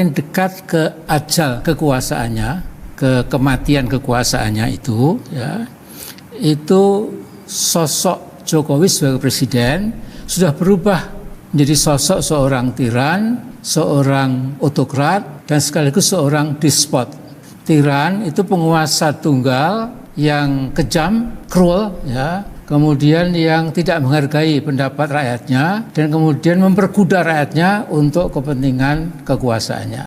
Yang dekat ke ajal kekuasaannya, ke kematian kekuasaannya itu, ya, itu sosok Jokowi sebagai presiden sudah berubah menjadi sosok seorang tiran, seorang otokrat, dan sekaligus seorang despot. Tiran itu penguasa tunggal yang kejam, cruel, ya, kemudian yang tidak menghargai pendapat rakyatnya, dan kemudian memperbudak rakyatnya untuk kepentingan kekuasaannya.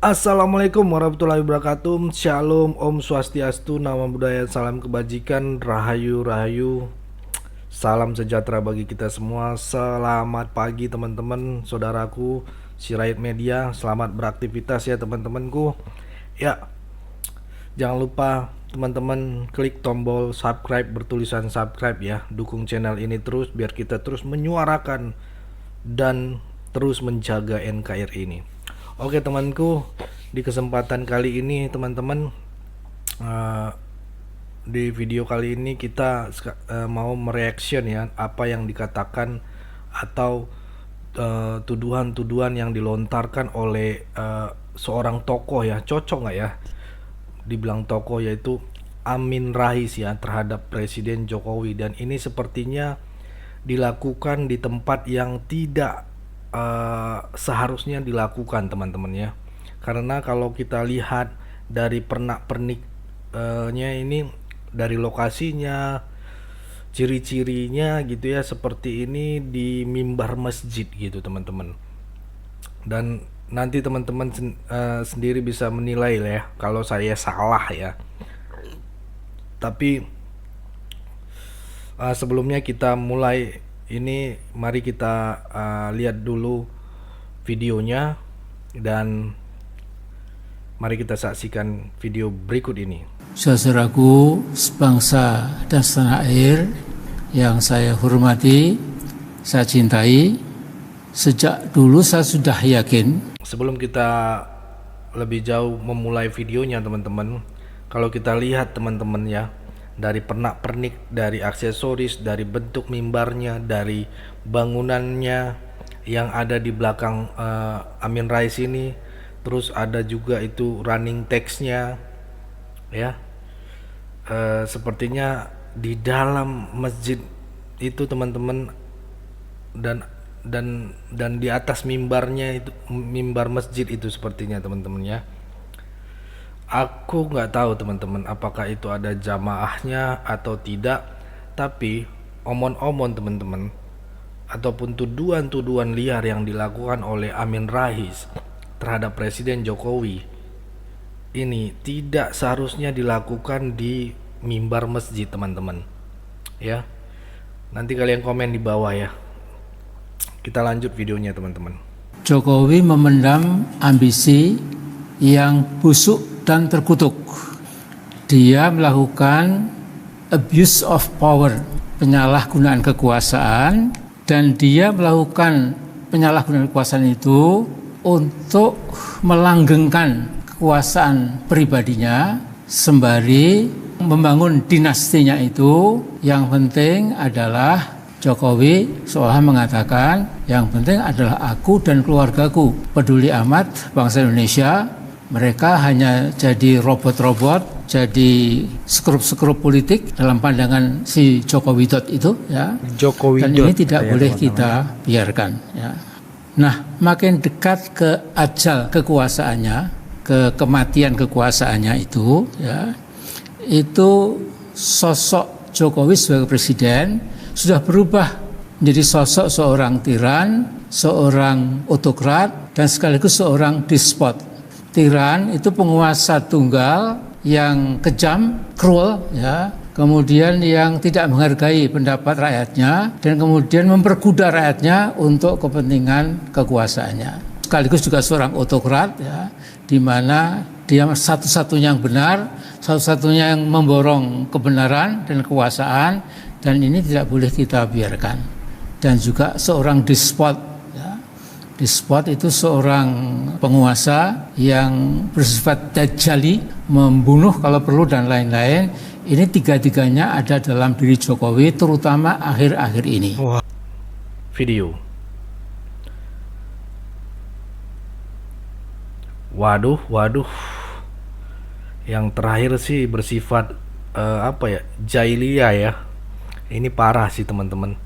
Assalamualaikum warahmatullahi wabarakatuh. Shalom, Om Swastiastu, Namo Buddhaya, salam kebajikan, Rahayu Rahayu. Salam sejahtera bagi kita semua. Selamat pagi teman-teman, saudaraku Sirait Media. Selamat beraktivitas ya teman-temanku. Ya, jangan lupa teman-teman klik tombol subscribe bertulisan subscribe ya. Dukung channel ini terus biar kita terus menyuarakan dan terus menjaga NKRI ini. Oke temanku, di kesempatan kali ini teman-teman, di video kali ini kita mau mereaction ya apa yang dikatakan atau tuduhan-tuduhan yang dilontarkan oleh seorang tokoh ya. Cocok nggak ya dibilang tokoh, yaitu Amin Rais ya, terhadap Presiden Jokowi. Dan ini sepertinya dilakukan di tempat yang tidak seharusnya dilakukan teman-teman ya. Karena kalau kita lihat dari pernak-perniknya ini, dari lokasinya, ciri-cirinya gitu ya, seperti ini di mimbar masjid gitu teman-teman. Dan nanti teman-teman sendiri bisa menilai lah ya kalau saya salah ya. Tapi sebelumnya kita mulai ini, mari kita lihat dulu videonya dan mari kita saksikan video berikut ini. Saudaraku sebangsa dan setanah air yang saya hormati, saya cintai, sejak dulu saya sudah yakin. Sebelum kita lebih jauh memulai videonya teman-teman, kalau kita lihat teman-teman ya, dari pernak-pernik, dari aksesoris, dari bentuk mimbarnya, dari bangunannya yang ada di belakang Amin Rais ini, terus ada juga itu running text-nya ya. Sepertinya di dalam masjid itu teman-teman, dan di atas mimbarnya itu, mimbar masjid itu sepertinya teman-teman ya. Aku nggak tahu teman-teman apakah itu ada jamaahnya atau tidak, tapi omon-omon teman-teman ataupun tuduhan-tuduhan liar yang dilakukan oleh Amin Rais terhadap Presiden Jokowi ini tidak seharusnya dilakukan di mimbar masjid teman-teman ya. Nanti kalian komen di bawah ya. Kita lanjut videonya teman-teman. Jokowi memendam ambisi yang busuk dan terkutuk. Dia melakukan abuse of power, penyalahgunaan kekuasaan, dan dia melakukan penyalahgunaan kekuasaan itu untuk melanggengkan kekuasaan pribadinya sembari membangun dinastinya itu. Yang penting adalah Jokowi seolah mengatakan yang penting adalah aku dan keluargaku, peduli amat bangsa Indonesia. Mereka hanya jadi robot-robot, jadi skrup-skrup politik dalam pandangan si Jokowi itu ya. Dan ini tidak boleh kita biarkan ya. Nah, makin dekat ke ajal kekuasaannya, ke kematian kekuasaannya itu ya, itu sosok Jokowi sebagai presiden sudah berubah menjadi sosok seorang tiran, seorang otokrat, dan sekaligus seorang despot. Tiran itu penguasa tunggal yang kejam, cruel, ya, kemudian yang tidak menghargai pendapat rakyatnya, dan kemudian memperbudak rakyatnya untuk kepentingan kekuasaannya. Sekaligus juga seorang otokrat, ya, di mana dia satu-satunya yang benar, satu-satunya yang memborong kebenaran dan kekuasaan, dan ini tidak boleh kita biarkan. Dan juga seorang despot. Despot itu seorang penguasa yang bersifat dajjali, membunuh kalau perlu dan lain-lain. Ini tiga-tiganya ada dalam diri Jokowi, terutama akhir-akhir ini. Wah, video. Waduh. Yang terakhir sih bersifat jahiliyah ya. Ini parah sih teman-teman.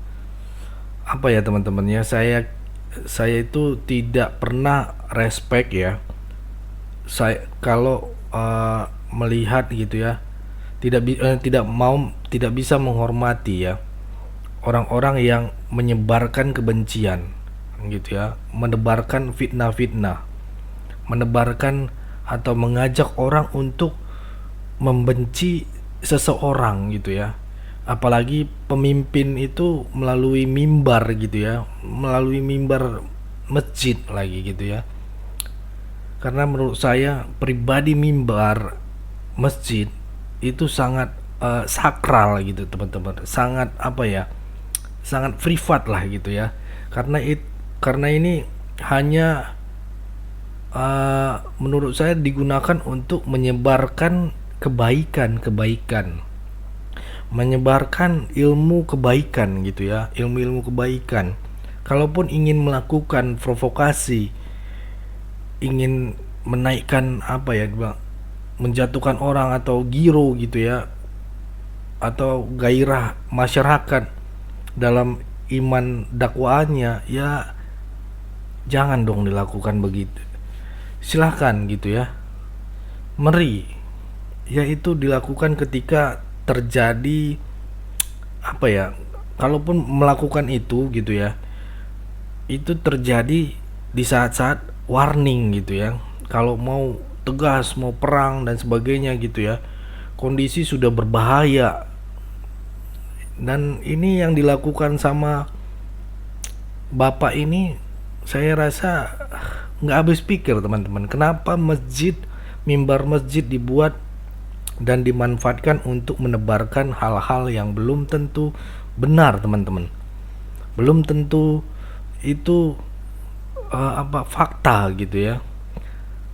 Apa ya teman-teman ya, saya itu tidak pernah respect ya. Saya kalau melihat gitu ya, tidak bisa menghormati ya orang-orang yang menyebarkan kebencian gitu ya, menebarkan fitnah-fitnah, menebarkan atau mengajak orang untuk membenci seseorang gitu ya. Apalagi pemimpin itu melalui mimbar gitu ya, melalui mimbar masjid lagi gitu ya. Karena menurut saya pribadi mimbar masjid itu sangat sakral gitu teman-teman, sangat sangat privat lah gitu ya. Karena ini hanya menurut saya digunakan untuk menyebarkan kebaikan, menyebarkan ilmu kebaikan gitu ya, ilmu-ilmu kebaikan. Kalaupun ingin melakukan provokasi, ingin menaikkan menjatuhkan orang atau giro gitu ya, atau gairah masyarakat dalam iman dakwaannya, ya jangan dong dilakukan begitu. Silahkan gitu ya, meri, yaitu dilakukan ketika terjadi kalaupun melakukan itu gitu ya, itu terjadi di saat-saat warning gitu ya, kalau mau tegas, mau perang dan sebagainya gitu ya, kondisi sudah berbahaya. Dan ini yang dilakukan sama bapak ini, saya rasa nggak habis pikir teman-teman. Kenapa mimbar masjid dibuat dan dimanfaatkan untuk menebarkan hal-hal yang belum tentu benar teman-teman, belum tentu itu fakta gitu ya.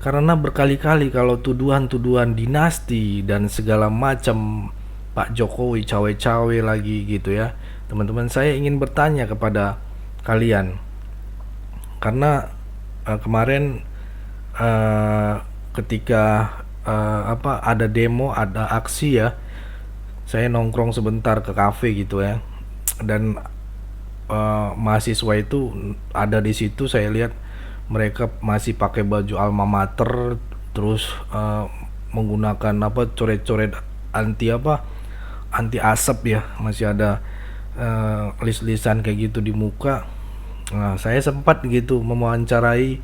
Karena berkali-kali kalau tuduhan-tuduhan dinasti dan segala macam Pak Jokowi cawe-cawe lagi gitu ya, teman-teman, saya ingin bertanya kepada kalian. Karena kemarin ketika ada demo, ada aksi ya, saya nongkrong sebentar ke kafe gitu ya, dan mahasiswa itu ada di situ. Saya lihat mereka masih pakai baju alma mater, terus menggunakan coret-coret anti asap ya, masih ada list-listan kayak gitu di muka. Nah, saya sempat gitu mewawancarai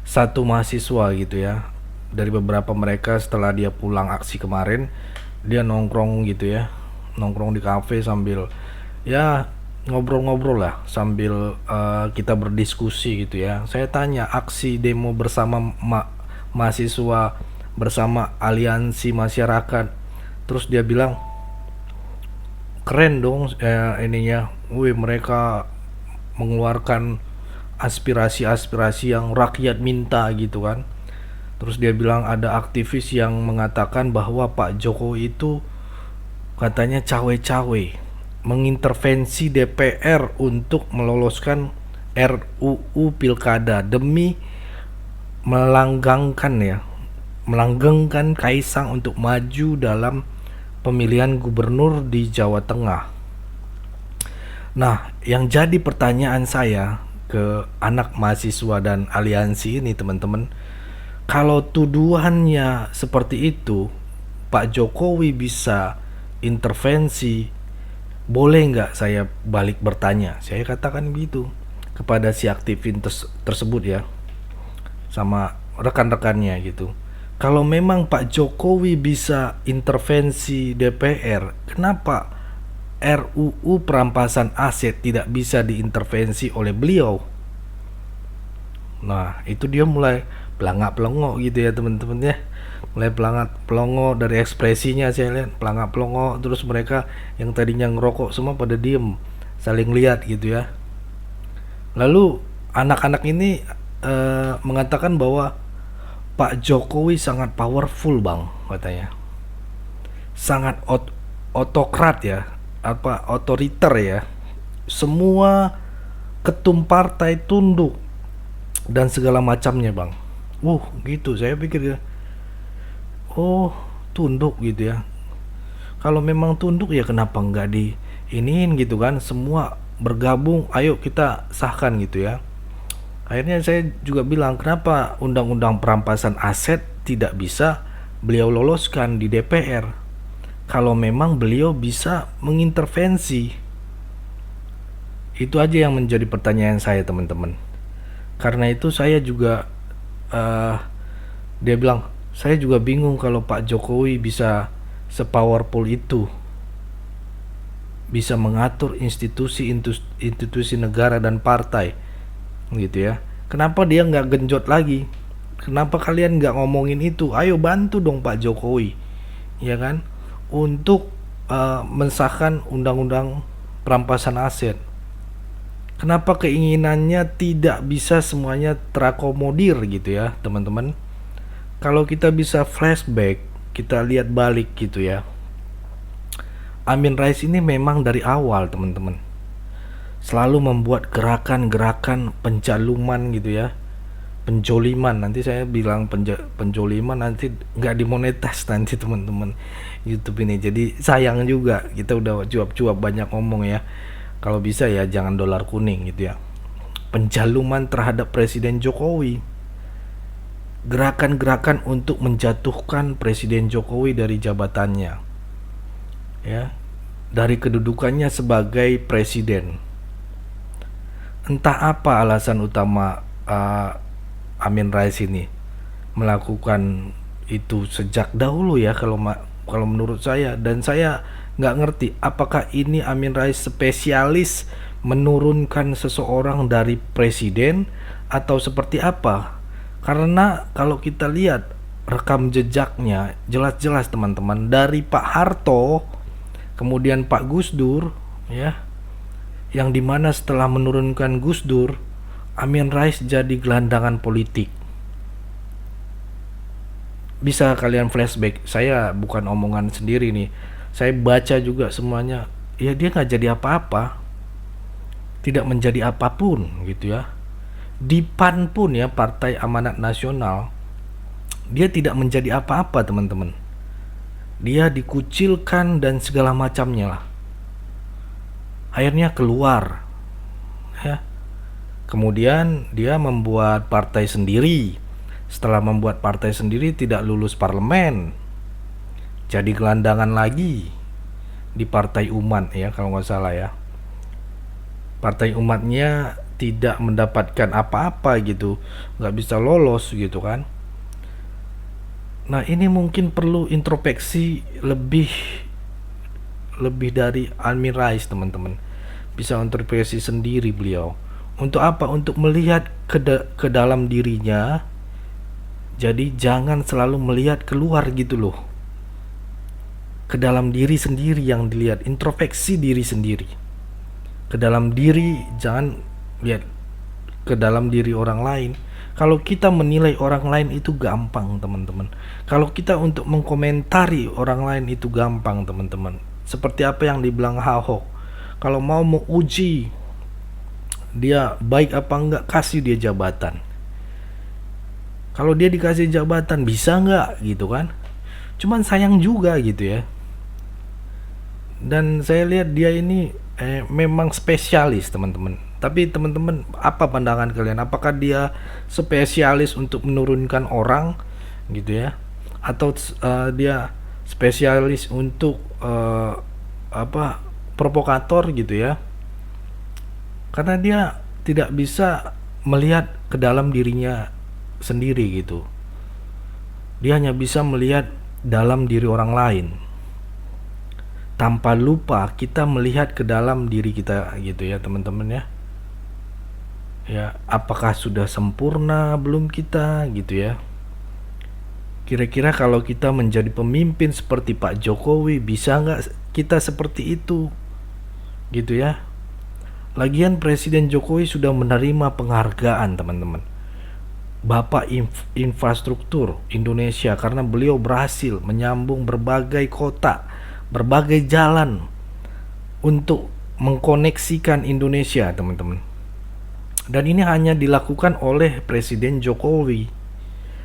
satu mahasiswa gitu ya. Dari beberapa mereka setelah dia pulang aksi kemarin, dia nongkrong gitu ya, nongkrong di kafe sambil ya ngobrol-ngobrol lah, sambil kita berdiskusi gitu ya. Saya tanya, aksi demo bersama mahasiswa bersama aliansi masyarakat, terus dia bilang keren dong ininya, mereka mengeluarkan aspirasi-aspirasi yang rakyat minta gitu kan. Terus dia bilang ada aktivis yang mengatakan bahwa Pak Jokowi itu katanya cawe-cawe, mengintervensi DPR untuk meloloskan RUU Pilkada demi melanggengkan Kaisang untuk maju dalam pemilihan gubernur di Jawa Tengah. Nah, yang jadi pertanyaan saya ke anak mahasiswa dan aliansi ini teman-teman, kalau tuduhannya seperti itu, Pak Jokowi bisa intervensi, boleh nggak saya balik bertanya? Saya katakan begitu kepada si aktivis tersebut ya, sama rekan-rekannya gitu. Kalau memang Pak Jokowi bisa intervensi DPR, kenapa RUU perampasan aset tidak bisa diintervensi oleh beliau? Nah, itu dia mulai pelangak-pelongo gitu ya teman-teman ya, mulai pelongo dari ekspresinya. Saya lihat pelongo, terus mereka yang tadinya ngerokok semua pada diem, saling lihat gitu ya. Lalu anak-anak ini mengatakan bahwa Pak Jokowi sangat powerful bang, katanya sangat otokrat ya, apa otoriter ya, semua ketum partai tunduk dan segala macamnya bang. Gitu saya pikir ya, oh tunduk gitu ya. Kalau memang tunduk ya kenapa nggak di iniin gitu kan, semua bergabung, ayo kita sahkan gitu ya. Akhirnya saya juga bilang, kenapa undang-undang perampasan aset tidak bisa beliau loloskan di DPR kalau memang beliau bisa mengintervensi. Itu aja yang menjadi pertanyaan saya teman-teman. Karena itu saya juga dia bilang, saya juga bingung kalau Pak Jokowi bisa sepowerful itu, bisa mengatur institusi negara dan partai gitu ya. Kenapa dia nggak genjot lagi? Kenapa kalian nggak ngomongin itu? Ayo bantu dong Pak Jokowi, ya kan, untuk mensahkan undang-undang perampasan aset. Kenapa keinginannya tidak bisa semuanya terakomodir gitu ya teman-teman? Kalau kita bisa flashback, kita lihat balik gitu ya, Amin Rais ini memang dari awal teman-teman selalu membuat gerakan-gerakan pencaluman gitu ya, penjoliman. Nanti saya bilang penjoliman, nanti nggak dimonetas nanti teman-teman YouTube ini. Jadi sayang juga, kita udah cuap-cuap banyak ngomong ya, kalau bisa ya jangan dolar kuning gitu ya. Pencaluman terhadap Presiden Jokowi, gerakan-gerakan untuk menjatuhkan Presiden Jokowi dari jabatannya ya, dari kedudukannya sebagai presiden. Entah apa alasan utama Amin Rais ini melakukan itu sejak dahulu ya, kalau menurut saya. Dan saya nggak ngerti apakah ini Amin Rais spesialis menurunkan seseorang dari presiden atau seperti apa. Karena kalau kita lihat rekam jejaknya jelas-jelas teman-teman, dari Pak Harto kemudian Pak Gus Dur ya, yang dimana setelah menurunkan Gus Dur, Amin Rais jadi gelandangan politik. Bisa kalian flashback, saya bukan omongan sendiri nih, saya baca juga semuanya. Ya dia nggak jadi apa-apa, tidak menjadi apapun gitu ya. Di PAN pun ya, Partai Amanat Nasional, dia tidak menjadi apa-apa teman-teman. Dia dikucilkan dan segala macamnya lah. Akhirnya keluar ya. Kemudian dia membuat partai sendiri. Setelah membuat partai sendiri tidak lulus parlemen, jadi gelandangan lagi di Partai Umat ya, kalau nggak salah ya. Partai Umatnya tidak mendapatkan apa-apa gitu, nggak bisa lolos gitu kan. Nah ini mungkin perlu introspeksi lebih dari Amin Rais teman-teman. Bisa introspeksi sendiri beliau. Untuk apa? Untuk melihat ke dalam dirinya. Jadi jangan selalu melihat keluar gitu loh. Ke dalam diri sendiri yang dilihat, introspeksi diri sendiri. Ke dalam diri, jangan lihat ke dalam diri orang lain. Kalau kita menilai orang lain itu gampang teman-teman. Kalau kita untuk mengkomentari orang lain itu gampang teman-teman. Seperti apa yang dibilang Ahok, kalau mau uji dia baik apa enggak, kasih dia jabatan. Kalau dia dikasih jabatan bisa enggak gitu kan. Cuman sayang juga gitu ya. Dan saya lihat dia ini memang spesialis teman-teman. Tapi teman-teman, apa pandangan kalian? Apakah dia spesialis untuk menurunkan orang gitu ya, atau dia spesialis untuk provokator gitu ya? Karena dia tidak bisa melihat ke dalam dirinya sendiri gitu. Dia hanya bisa melihat dalam diri orang lain, tanpa lupa kita melihat ke dalam diri kita gitu ya teman-teman ya. Ya, apakah sudah sempurna belum kita gitu ya. Kira-kira kalau kita menjadi pemimpin seperti Pak Jokowi, bisa nggak kita seperti itu gitu ya. Lagian Presiden Jokowi sudah menerima penghargaan, teman-teman. Bapak Infrastruktur Indonesia, karena beliau berhasil menyambung berbagai kota, berbagai jalan untuk mengkoneksikan Indonesia, teman-teman. Dan ini hanya dilakukan oleh Presiden Jokowi.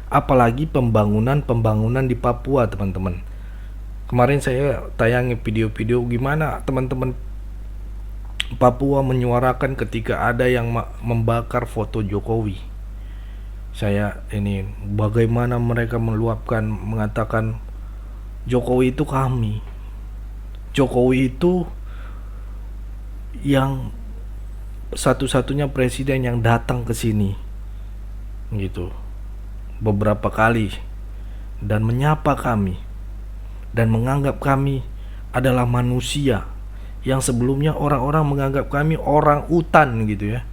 Apalagi pembangunan di Papua, teman-teman. Kemarin saya tayangi video-video gimana teman-teman Papua menyuarakan ketika ada yang membakar foto Jokowi. Saya ini bagaimana mereka meluapkan, mengatakan Jokowi itu kami. Jokowi itu yang satu-satunya presiden yang datang ke sini. Gitu. Beberapa kali dan menyapa kami dan menganggap kami adalah manusia yang sebelumnya orang-orang menganggap kami orang utan gitu ya.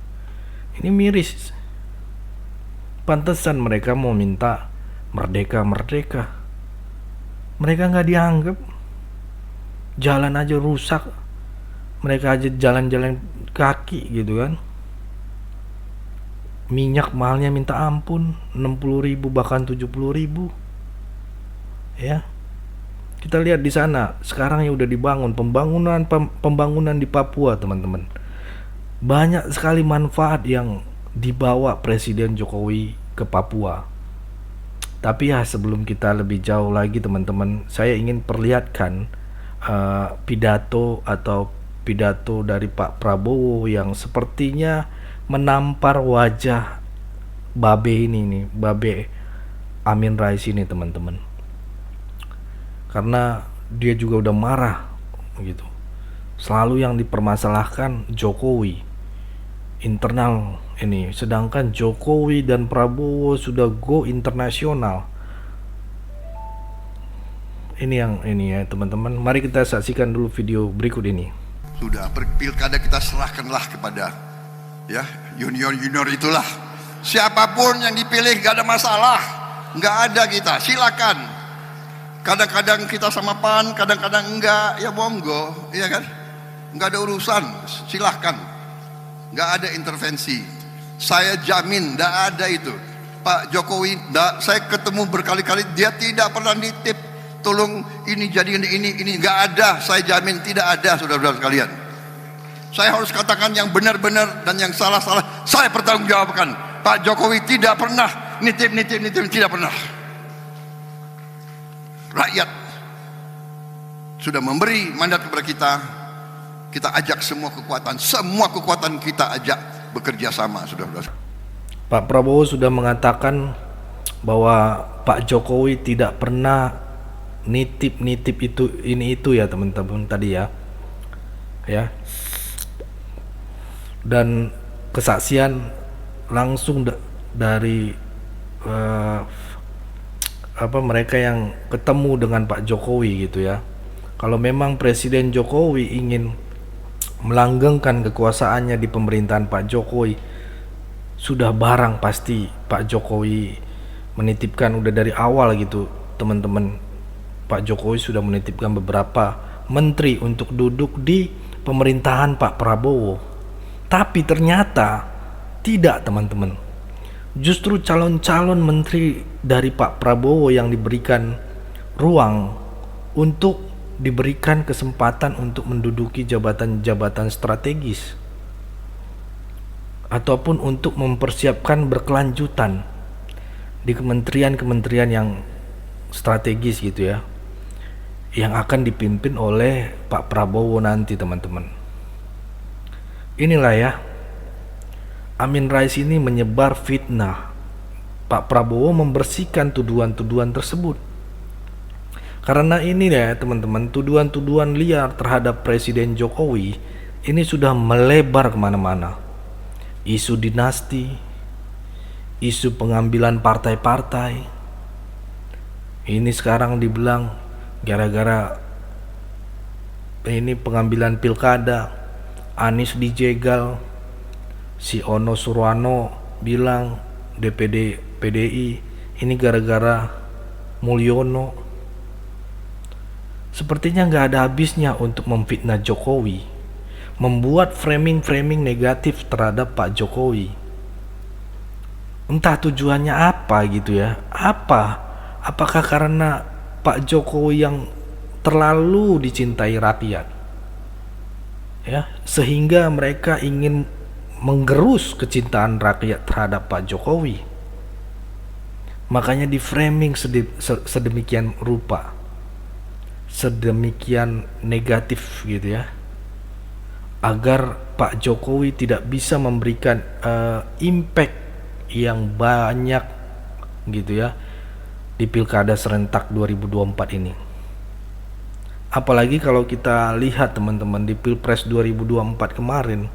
Ini miris. Pantesan mereka mau minta merdeka. Mereka nggak dianggap. Jalan aja rusak. Mereka aja jalan-jalan kaki gitu kan. Minyak mahalnya minta ampun, 60.000 bahkan 70.000. Ya. Kita lihat di sana, sekarang yang udah dibangun pembangunan di Papua, teman-teman. Banyak sekali manfaat yang dibawa Presiden Jokowi ke Papua. Tapi ya sebelum kita lebih jauh lagi, teman-teman, saya ingin perlihatkan pidato dari Pak Prabowo yang sepertinya menampar wajah Babe ini nih, Babe Amin Rais ini, teman-teman. Karena dia juga udah marah gitu. Selalu yang dipermasalahkan Jokowi internal ini, sedangkan Jokowi dan Prabowo sudah go internasional. Ini ya teman-teman. Mari kita saksikan dulu video berikut ini. Sudah pilkada kita serahkanlah kepada ya junior itulah. Siapapun yang dipilih gak ada masalah, nggak ada kita, silakan. Kadang-kadang kita sama PAN, kadang-kadang enggak, ya monggo, iya kan? Enggak ada urusan, silahkan. Enggak ada intervensi. Saya jamin, enggak ada itu. Pak Jokowi, saya ketemu berkali-kali, dia tidak pernah nitip, tolong ini jadi ini, enggak ada. Saya jamin tidak ada, saudara-saudara sekalian. Saya harus katakan yang benar-benar dan yang salah-salah, saya pertanggungjawabkan. Pak Jokowi tidak pernah nitip, tidak pernah. Rakyat sudah memberi mandat kepada kita ajak semua kekuatan kita ajak bekerja sama, saudara-saudara. Pak Prabowo sudah mengatakan bahwa Pak Jokowi tidak pernah nitip itu ya teman-teman tadi ya. Dan kesaksian langsung dari mereka yang ketemu dengan Pak Jokowi gitu ya. Kalau memang Presiden Jokowi ingin melanggengkan kekuasaannya di pemerintahan Pak Jokowi, sudah barang pasti Pak Jokowi menitipkan udah dari awal gitu, teman-teman. Pak Jokowi sudah menitipkan beberapa menteri untuk duduk di pemerintahan Pak Prabowo. Tapi ternyata tidak, teman-teman. Justru calon-calon menteri dari Pak Prabowo yang diberikan ruang untuk diberikan kesempatan untuk menduduki jabatan-jabatan strategis ataupun untuk mempersiapkan berkelanjutan di kementerian-kementerian yang strategis gitu ya, yang akan dipimpin oleh Pak Prabowo nanti, teman-teman. Inilah ya, Amin Rais ini menyebar fitnah. Pak Prabowo membersihkan tuduhan-tuduhan tersebut. Karena ini ya teman-teman, tuduhan-tuduhan liar terhadap Presiden Jokowi ini sudah melebar kemana-mana. Isu dinasti, isu pengambilan partai-partai. Ini sekarang dibilang gara-gara ini pengambilan pilkada, Anies dijegal. Si Ono Surwano bilang DPD PDI ini gara-gara Mulyono. Sepertinya nggak ada habisnya untuk memfitnah Jokowi. membuat framing-framing negatif terhadap Pak Jokowi. Entah tujuannya apa gitu ya. Apakah karena Pak Jokowi yang terlalu dicintai rakyat, ya, sehingga mereka ingin menggerus kecintaan rakyat terhadap Pak Jokowi. Makanya di framing sedemikian rupa, sedemikian negatif gitu ya, agar Pak Jokowi tidak bisa memberikan impact yang banyak gitu ya di Pilkada serentak 2024 ini. Apalagi kalau kita lihat teman-teman di Pilpres 2024 kemarin,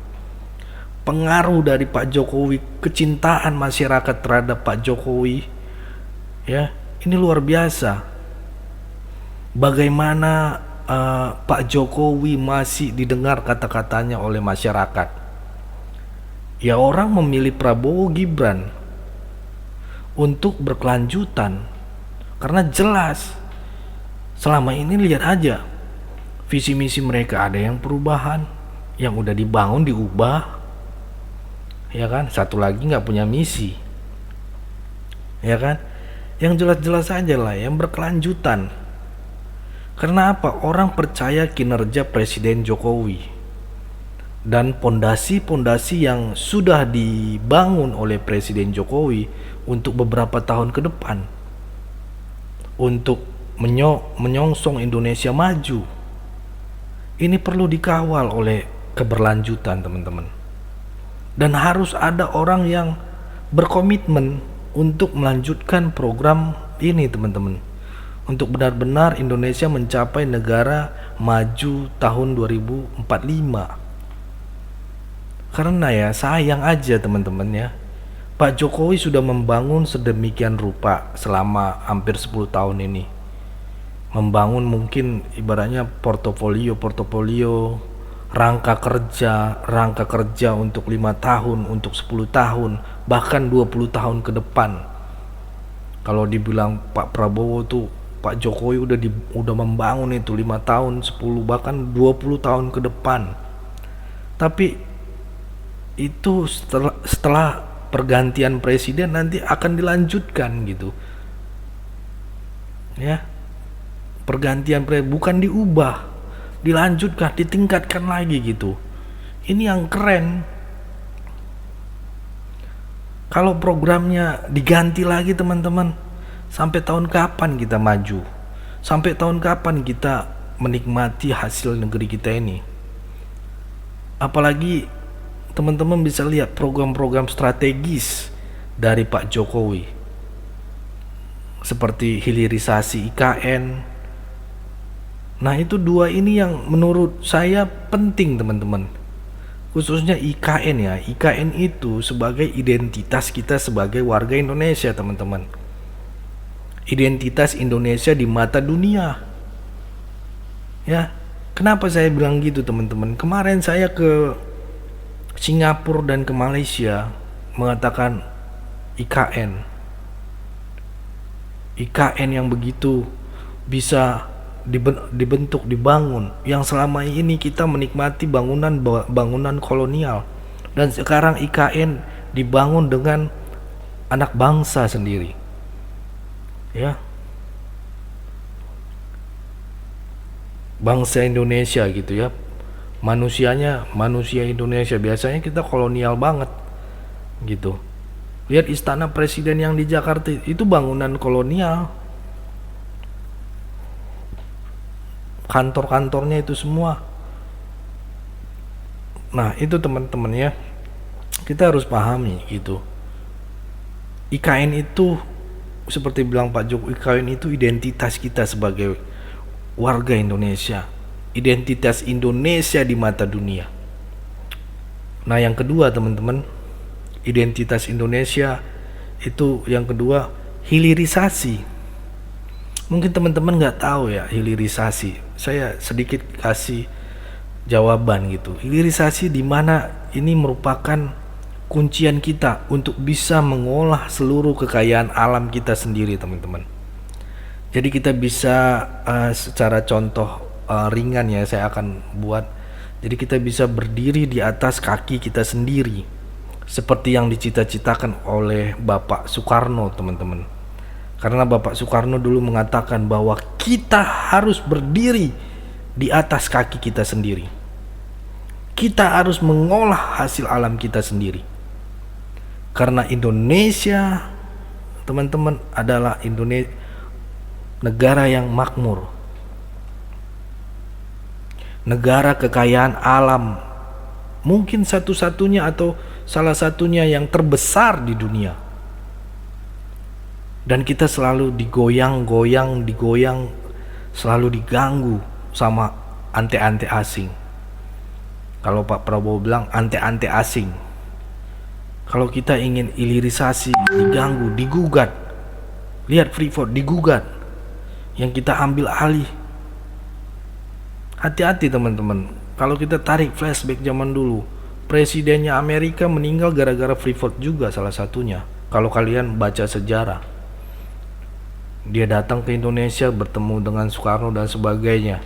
pengaruh dari Pak Jokowi, kecintaan masyarakat terhadap Pak Jokowi, ya, ini luar biasa. Bagaimana Pak Jokowi masih didengar kata-katanya oleh masyarakat. Ya, orang memilih Prabowo Gibran untuk berkelanjutan karena jelas selama ini lihat aja visi misi mereka ada yang perubahan, yang udah dibangun diubah, ya kan? Satu lagi nggak punya misi, ya kan? Yang jelas-jelas aja lah, yang berkelanjutan. Karena apa? Orang percaya kinerja Presiden Jokowi dan pondasi-pondasi yang sudah dibangun oleh Presiden Jokowi untuk beberapa tahun ke depan, untuk menyongsong Indonesia maju. Ini perlu dikawal oleh keberlanjutan, teman-teman. Dan harus ada orang yang berkomitmen untuk melanjutkan program ini, teman-teman. Untuk benar-benar Indonesia mencapai negara maju tahun 2045. Karena ya sayang aja teman-teman ya, Pak Jokowi sudah membangun sedemikian rupa selama hampir 10 tahun ini. Membangun mungkin ibaratnya portofolio, rangka kerja untuk 5 tahun, untuk 10 tahun, bahkan 20 tahun ke depan. Kalau dibilang Pak Prabowo tuh, Pak Jokowi udah membangun itu 5 tahun, 10, bahkan 20 tahun ke depan. Tapi itu setelah pergantian presiden nanti akan dilanjutkan gitu. Ya. Pergantian bukan diubah, dilanjutkan, ditingkatkan lagi gitu. Ini yang keren. Kalau programnya diganti lagi teman-teman, sampai tahun kapan kita maju? Sampai tahun kapan kita menikmati hasil negeri kita ini? Apalagi teman-teman bisa lihat program-program strategis dari Pak Jokowi, seperti hilirisasi IKN. Nah, itu dua ini yang menurut saya penting teman-teman, khususnya IKN ya. IKN itu sebagai identitas kita sebagai warga Indonesia, teman-teman. Identitas Indonesia di mata dunia. Ya, kenapa saya bilang gitu teman-teman? Kemarin saya ke Singapura dan ke Malaysia mengatakan IKN yang begitu bisa dibentuk, dibangun, yang selama ini kita menikmati bangunan kolonial, dan sekarang IKN dibangun dengan anak bangsa sendiri, ya, bangsa Indonesia gitu ya, manusianya manusia Indonesia. Biasanya kita kolonial banget gitu. Lihat istana presiden yang di Jakarta itu bangunan kolonial, kantor-kantornya itu semua. Nah, itu teman-teman ya, kita harus pahami gitu. IKN itu seperti bilang Pak Jokowi, IKN itu identitas kita sebagai warga Indonesia, identitas Indonesia di mata dunia. Nah, yang kedua teman-teman, identitas Indonesia itu yang kedua hilirisasi. Mungkin teman-teman nggak tahu ya hilirisasi. Saya sedikit kasih jawaban gitu. Hilirisasi di mana ini merupakan kuncian kita untuk bisa mengolah seluruh kekayaan alam kita sendiri, teman-teman. Jadi kita bisa secara contoh ringan ya, saya akan buat Jadi kita bisa berdiri di atas kaki kita sendiri, seperti yang dicita-citakan oleh Bapak Soekarno, teman-teman. Karena Bapak Soekarno dulu mengatakan bahwa kita harus berdiri di atas kaki kita sendiri. Kita harus mengolah hasil alam kita sendiri. Karena Indonesia, teman-teman, adalah negara yang makmur. Negara kekayaan alam, mungkin satu-satunya atau salah satunya yang terbesar di dunia. Dan kita selalu digoyang, selalu diganggu sama ante-ante asing. Kalau Pak Prabowo bilang ante-ante asing. Kalau kita ingin hilirisasi, diganggu, digugat. Lihat Freeport digugat, yang kita ambil alih. Hati-hati teman-teman, kalau kita tarik flashback zaman dulu, presidennya Amerika meninggal gara-gara Freeport juga salah satunya. Kalau kalian baca sejarah, dia datang ke Indonesia bertemu dengan Soekarno dan sebagainya.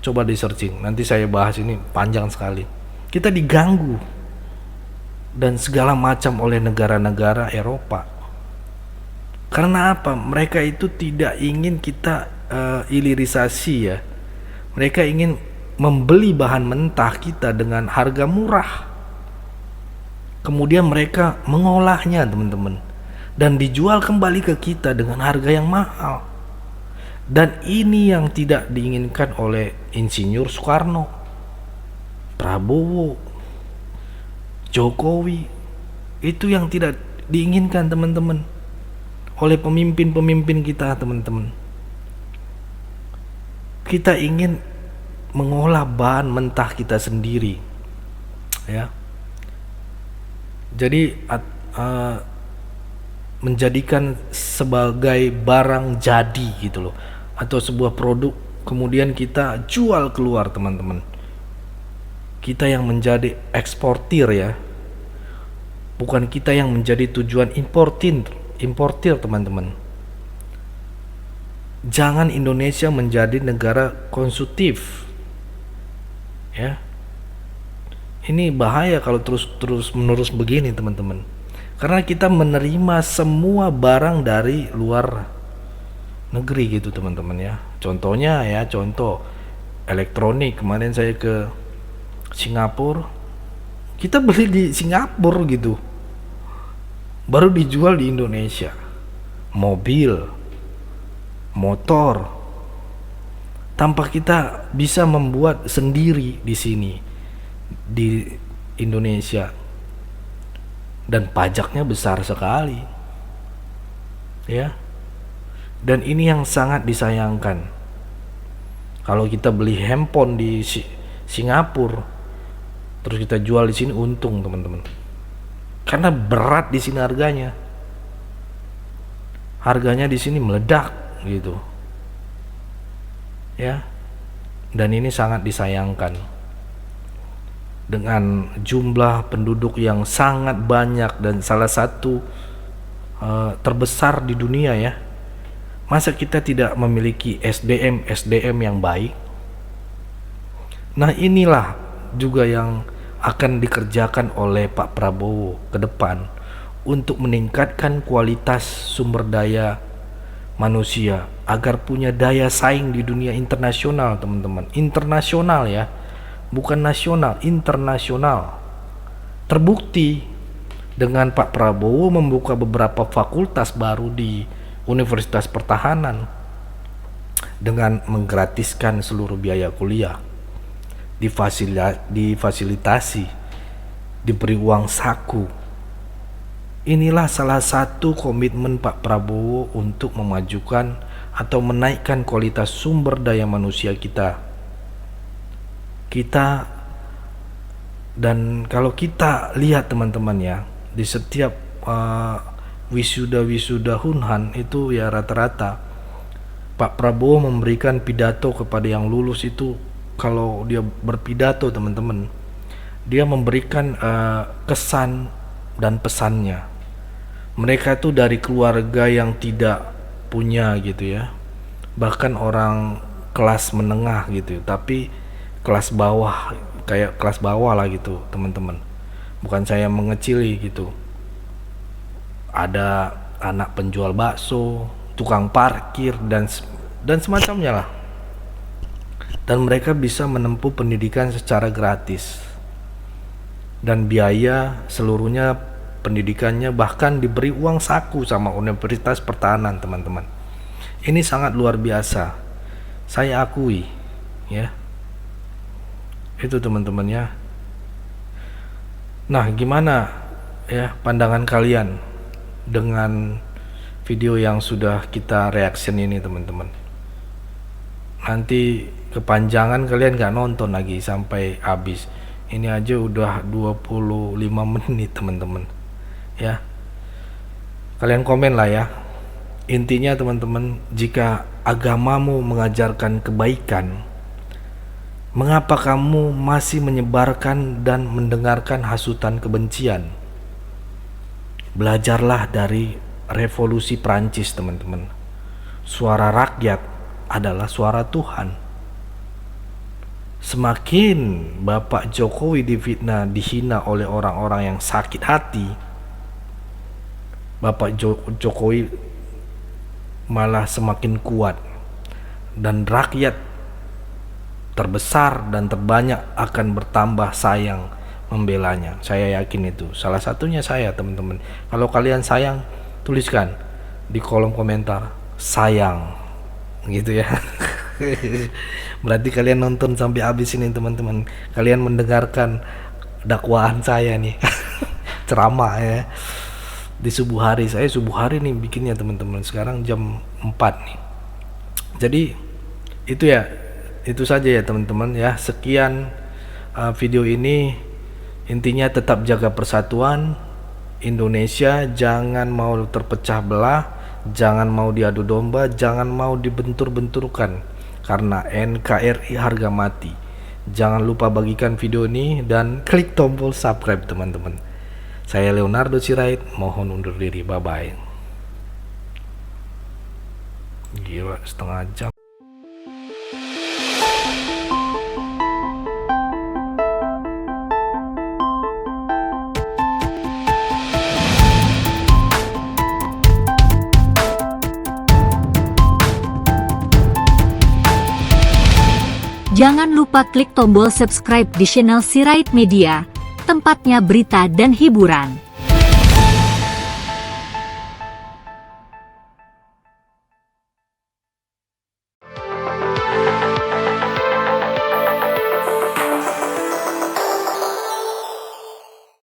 Coba di searching, nanti saya bahas, ini panjang sekali. Kita diganggu dan segala macam oleh negara-negara Eropa. Karena apa? Mereka itu tidak ingin kita hilirisasi ya. Mereka ingin membeli bahan mentah kita dengan harga murah. Kemudian mereka mengolahnya, teman-teman, dan dijual kembali ke kita dengan harga yang mahal. Dan ini yang tidak diinginkan oleh Insinyur Soekarno, Prabowo, Jokowi. Itu yang tidak diinginkan, teman-teman, oleh pemimpin-pemimpin kita, teman-teman. Kita ingin mengolah bahan mentah kita sendiri, ya. Jadi menjadikan sebagai barang jadi gitu loh, atau sebuah produk kemudian kita jual keluar, teman-teman. Kita yang menjadi eksportir ya, bukan kita yang menjadi tujuan importir, teman-teman. Jangan Indonesia menjadi negara konsumtif, ya. Ini bahaya kalau terus menerus begini, teman-teman. Karena kita menerima semua barang dari luar negeri gitu, teman-teman ya. Contohnya ya, contoh elektronik. Kemarin saya ke Singapura, kita beli di Singapura gitu, baru dijual di Indonesia. Mobil, motor, tanpa kita bisa membuat sendiri di sini di Indonesia, dan pajaknya besar sekali, ya. Dan ini yang sangat disayangkan. Kalau kita beli handphone di Singapura, terus kita jual di sini, untung, teman-teman, karena berat di sini harganya. Harganya di sini meledak gitu, ya. Dan ini sangat disayangkan. Dengan jumlah penduduk yang sangat banyak dan salah satu terbesar di dunia ya, masa kita tidak memiliki SDM yang baik? Nah, inilah juga yang akan dikerjakan oleh Pak Prabowo ke depan untuk meningkatkan kualitas sumber daya manusia agar punya daya saing di dunia internasional, teman-teman. Internasional ya, bukan nasional, internasional. Terbukti dengan Pak Prabowo membuka beberapa fakultas baru di Universitas Pertahanan dengan menggratiskan seluruh biaya kuliah, difasilitasi, diberi uang saku. Inilah salah satu komitmen Pak Prabowo untuk memajukan atau menaikkan kualitas sumber daya manusia kita. Dan kalau kita lihat, teman-teman ya, di setiap wisuda Hunhan itu ya rata-rata Pak Prabowo memberikan pidato kepada yang lulus itu. Kalau dia berpidato, teman-teman, dia memberikan kesan dan pesannya. Mereka itu dari keluarga yang tidak punya gitu ya, bahkan orang kelas menengah gitu, tapi kelas bawah, kayak kelas bawah lah gitu teman-teman. Bukan saya mengecili gitu. Ada anak penjual bakso, tukang parkir dan semacamnya lah. Dan mereka bisa menempuh pendidikan secara gratis. Dan biaya seluruhnya pendidikannya bahkan diberi uang saku sama Universitas Pertahanan, teman-teman. Ini sangat luar biasa. Saya akui, ya. Itu teman-teman ya. Nah, gimana ya pandangan kalian dengan video yang sudah kita reaction ini, teman-teman? Nanti kepanjangan kalian gak nonton lagi sampai habis. Ini aja udah 25 menit, teman-teman. Ya. Kalian komen lah ya. Intinya teman-teman, jika agamamu mengajarkan kebaikan, mengapa kamu masih menyebarkan dan mendengarkan hasutan kebencian? Belajarlah dari revolusi Prancis, teman-teman. Suara rakyat adalah suara Tuhan. Semakin Bapak Jokowi difitnah, dihina oleh orang-orang yang sakit hati, Bapak Jokowi malah semakin kuat, dan rakyat terbesar dan terbanyak akan bertambah sayang membelanya. Saya yakin itu. Salah satunya saya, teman-teman. Kalau kalian sayang, tuliskan di kolom komentar sayang, gitu ya. Berarti kalian nonton sampai habis ini, teman-teman. Kalian mendengarkan dakwaan saya nih. Ceramah ya. Di subuh hari, saya subuh hari nih bikinnya, teman-teman. Sekarang jam 4 nih. Jadi itu ya, itu saja ya teman-teman ya. Sekian video ini. Intinya tetap jaga persatuan Indonesia, jangan mau terpecah belah, jangan mau diadu domba, jangan mau dibentur-benturkan, karena NKRI harga mati. Jangan lupa bagikan video ini dan klik tombol subscribe, teman-teman. Saya Leonardo Sirait, mohon undur diri. Bye-bye. Gila, setengah jam. Jangan lupa klik tombol subscribe di channel Sirait Media, tempatnya berita dan hiburan.